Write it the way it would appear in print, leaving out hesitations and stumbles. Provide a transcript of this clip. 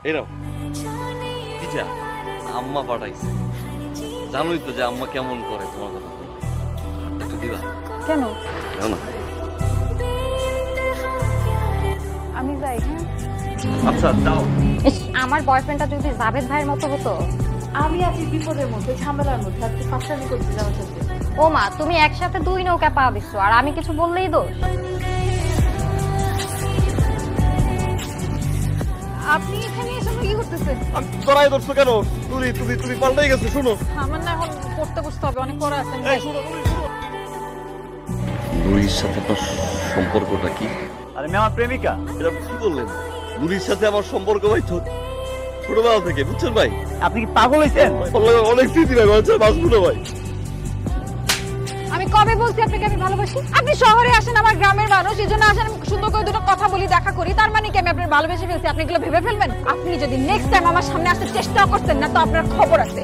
এই নাও পিজা আম্মা পাঠাইছে। জানোই তো যে আম্মা কেমন করে তোমার কথা বলে। একটু দিবা? কেন? দাও না। আমি যাই। হ্যাঁ, আচ্ছা দাও। ইস, আমার বয়ফ্রেন্ডটা যদি জাভেদ ভাইয়ের মতো হতো। আমি আছি বিপদের মধ্যে, ঝামেলার মধ্যে, আপনি ফাঁসানি করতে যাওয়ার সাথে। ও মা, তুমি একসাথে দুই নৌকা পা দিচ্ছ আর আমি কিছু বললেই দোষ। আপনি এখানে এসে কি করতেছেন? আমি তোরাই ধরছো কেন? তুমি তুমি তুমি পাল্টাই গেছো। শুনো, আমার না এখন পড়তে বসতে হবে, অনেক পড়া আছে। নুরির সাথে আপনার সম্পর্কটা কি? আরে মেয়ে আমার প্রেমিকা। এটা কি বললেন? নুরির সাথে আমার সম্পর্ক ভাই ছোটবেলা থেকে, বুঝছেন ভাই? আপনি কি পাগল হয়েছেন? অনেক স্মৃতি ভাই, মানুষের বাঁচবো ভাই। আমি কবে বলছি আপনাকে আমি ভালোবাসি? আপনি শহরে আসেন, আমার গ্রামের মানুষ, এই জন্য আসেন, সুন্দর করে দুটো কথা বলি, দেখা করি। তার মানে কি আমি আপনার ভালোবেসে ফেলছি? আপনি এগুলো ভেবে ফেলবেন? আপনি যদি নেক্সট টাইম আমার সামনে আসতে চেষ্টা করতেন না, তো আপনার খবর আছে।